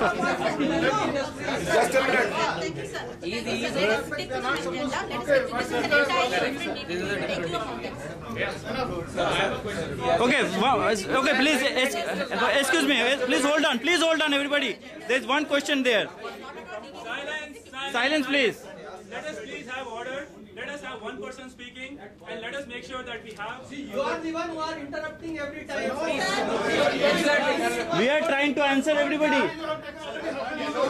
Just a minute. Thank you, sir. Easy. Let's stick to the agenda. Let's stick to this. Is an entirely different meeting. Take your comments. Okay, okay, please, excuse me, please hold on, everybody. There's one question there. Silence, please. Let us please have order. Let us have one person speaking, and let us make sure that we have. See, you are the one who are interrupting every time. We are trying to answer everybody.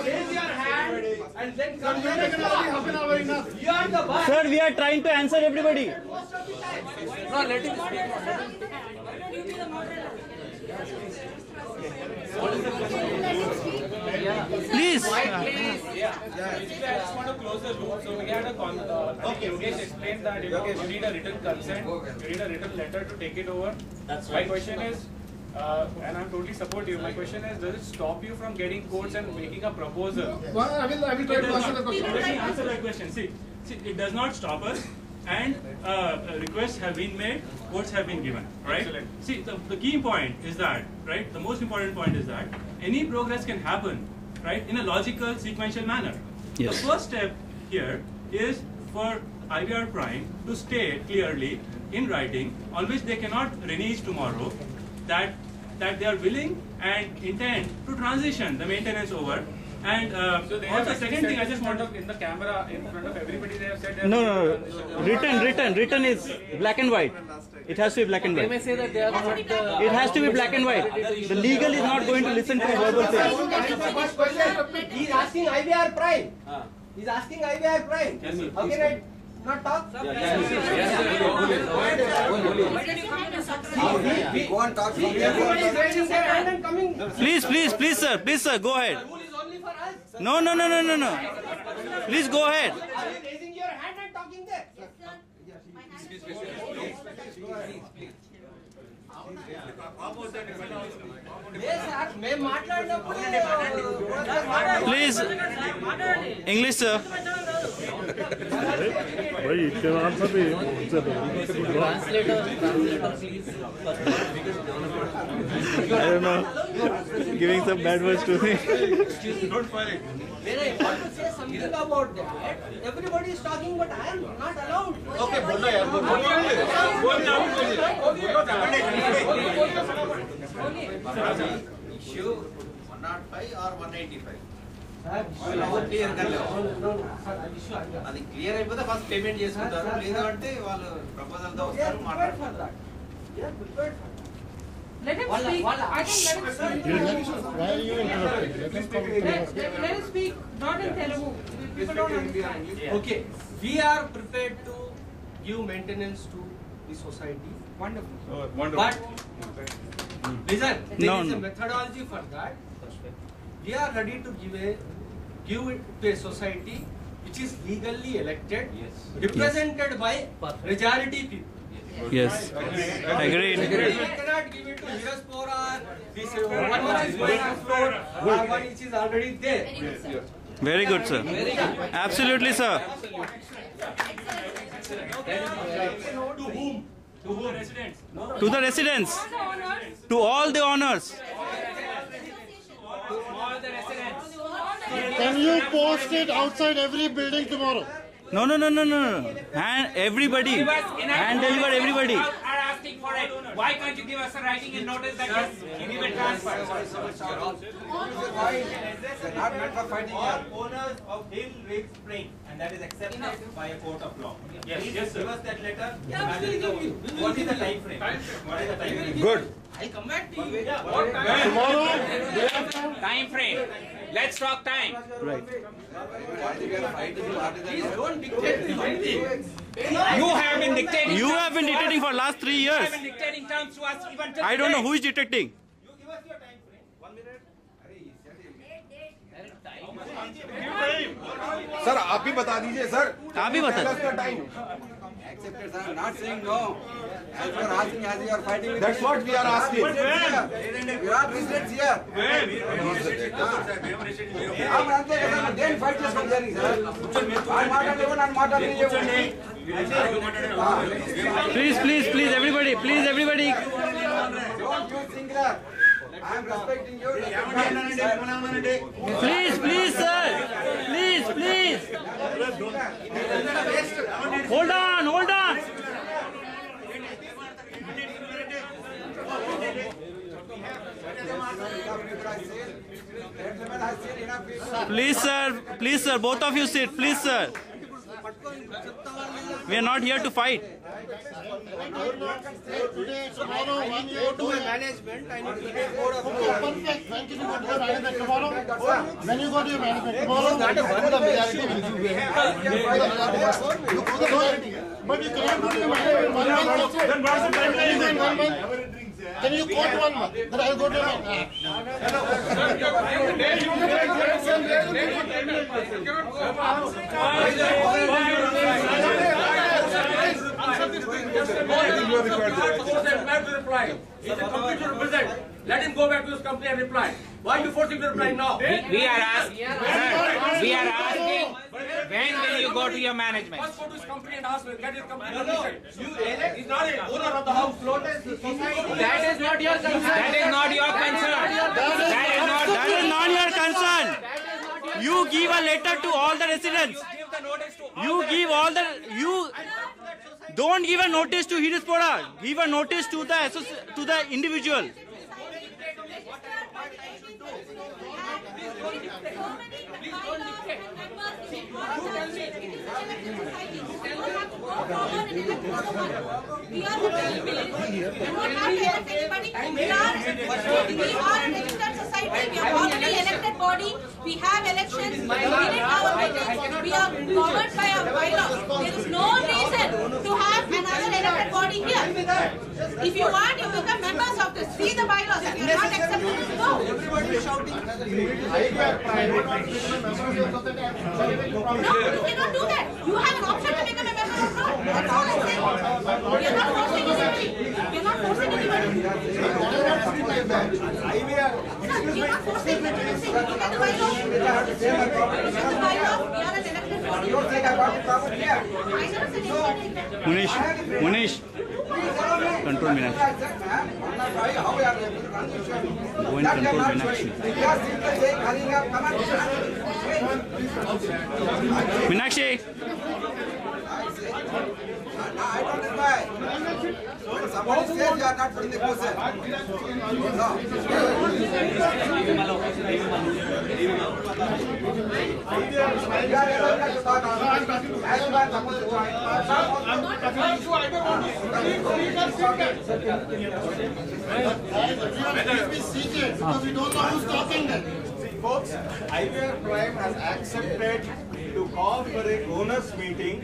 Raise your hand and then come here. You are the boss. Sir, we are trying to answer everybody. Most of the time. No, let him speak. Please. I just want to close the loop. So we had a Yogesh explained that you need a written consent, you need a written letter to take it over. My question is, and I'm totally supportive. My question is, does it stop you from getting quotes and making a proposal? I will try to answer the question. Let me answer that question. See, it does not stop us, and requests have been made, quotes have been given, right? Excellent. See, the key point is that, right? The most important point is that any progress can happen, right, in a logical, sequential manner. Yes. The first step here is for IBR Prime to state clearly in writing, on which they cannot renege tomorrow, that they are willing and intend to transition the maintenance over. And also, second thing, I just want to, in the camera, in front of everybody, they have said that. No. Written is black and white. It has to be black and white. They may say that they are not. It has to be black and white. The legal is not going to listen to verbal things. He is asking IBR Prime. He is asking IBR Prime. How can I not talk? Go on, talk. Everybody is raising their hand and coming. Please, sir, go ahead. The rule is only for us. No. Please go ahead. Are you raising your hand and talking there? Yes, sir. मैं माట్లాడినప్పుడు Please, English, sir. भाई can answer me. Translator, please. I don't know. Giving some bad words to me. When I want to say something about that, everybody is talking, but I am not allowed. Okay, बोलो यार, Issue 105 or 185. Clear అది clear అయిపోతే first payment చేసుకుంటారు, లేదు అంటే వాళ్ళు proposal తో వస్తారు మాట్లాడతారు. Let him speak. I think let him speak. Why are you interrupting? Let him speak, not in Telugu. People don't understand. Okay, we are prepared to give maintenance to the society. Wonderful. But listen, there No. is a methodology for that. We are ready to give it to a society which is legally elected, represented by majority people. Yes. Agreed. We cannot give it to Hiraspur or this one which is going to floor or one which is already there. Very good, sir. Absolutely, sir. To whom? To whom? Residents. To the residents. To all the owners. Can you post it outside every building tomorrow? No. And everybody. And deliver everybody. Are asking for it. Why can't you give us a writing and notice that we will transfer? They're not meant for fighting here. Owners of Hill Rig Spring, and that is accepted by a court of law. Yes, Please sir. give us that letter. Yeah, we will give you. What is the time frame? What is the time frame? Good. I'll come back to you. What time? Tomorrow? Time frame. Let's talk time. Right. Please don't dictate the writing. You have been dictating. You have been dictating for last 3 You years. have been dictating terms to us even till I don't know today. who is dictating. You give us your time frame. 1 minute. Sir आप ही बता दीजिए sir. आप ही बता time. Accepted, sir. Not saying no. As you are asking, as you are fighting. That's what we are asking. We are residents here. आप जानते हैं sir, then fight is continuing, sir. आप माताडलेवो नान माताडलेवो. Please, everybody. Don't use singular. I am respecting you. Please, please, sir. Please, please. Hold on, hold on. Please, sir, both of you sit. Please, sir. We are not here to fight. Today, tomorrow, 1 year, Go to my management. I need to get perfect. When can you go to your management tomorrow? When you go to your management tomorrow? Not a one, the majority will do. But you cannot go to your management 1 month. Then what's the timeline? 1 month. Can you quote 1 month? Then I'll go to your management. He's a computer present. Let him go back to his company and reply. Why are you forcing to reply now? We are asking, when will you go to your management? First go to his company and ask him, get his company permission. He's not the owner of the house. That is not your concern. That is not your concern. That is not your concern. You give a letter to all the residents. You give all the don't give a notice to Hirispora. Give a notice to the individual. We are a registered society. We are already elected body. We have elections. We are governed by our bylaws. There is no reason to have another elected body here. If you want, you become members of this. See the bylaws. If you are not accepting this, go. Everybody is shouting. No, you cannot do that. You have an option to become a member or not. That's all I'm saying. We are not forcing anybody. We are not forcing anybody. Sir, we are not forcing anybody. Look at the bylaws. Look at the bylaws. We are an elected body. You think I got the problem here? I never said anything. Munish, control Meenakshi. How we are able to run this show? Go and control Meenakshi. We are simply saying, hurrying up, come on. Meenakshi. I don't know why. When somebody says you are not putting the question. No. We are able to talk on as you are supposed to join. Please be seated because we don't know who's talking then. Folks, IVR Prime has accepted to call for a owners meeting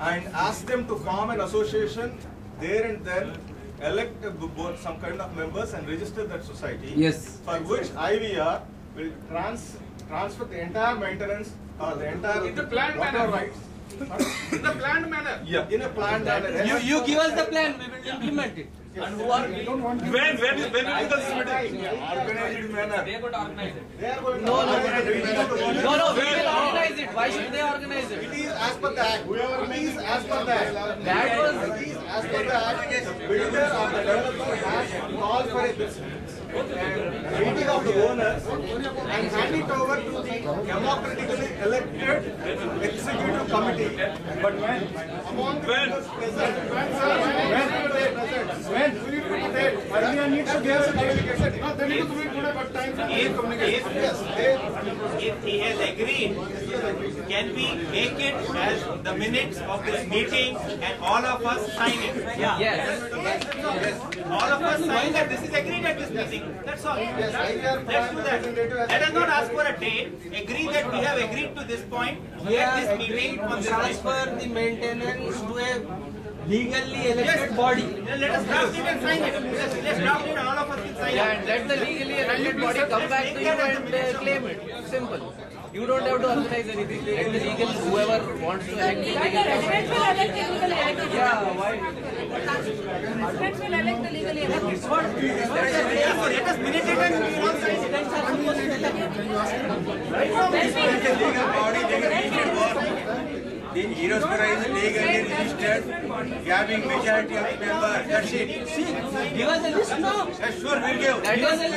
and ask them to form an association there and then, elect some kind of members and register that society. Yes. For which IVR will transfer the entire maintenance or the entire In the planned manner. rights. In the planned manner. Yeah. In a planned manner. You give us the plan, we will implement it. And who are we? When will this meeting? Organized manner. They are going to organize it. They are going to No, organize it. we will organize it. Why should they organize it? It is as per the act. It is as per the act. That was It is as per the act. The builder or the developer has called for a meeting of the owners and hand it over to the democratically elected executive committee. But when? Among the present. When, sir? When will they present? When? Parliament needs to give us a clarification. They need to put a time for communication. Yes. If he has agreed, can we make it as the minutes of this meeting and all of us sign it? yes. All of us sign that this is agreed at this meeting. That's all. Yes, Let's do that. Let us not ask for a date. Agree that we have agreed to this point at this meeting on this date. Transfer the maintenance to a legally elected body. Then let us draft it and sign it. Let's draft it. All of us will sign Yeah, it. and let the legally elected body come back to you and claim it. Simple. You don't have to organize anything. Let the legal, whoever wants to elect the legal. Residents will elect the legally elected. Yeah, why? Residents will elect the legally elected. Let us minute it and we will all sign it. Legal body, they can make it work. Then he Heroespora is legally registered, having majority of members. That's it. Give us a list now. Yes, sure, we'll give. That is,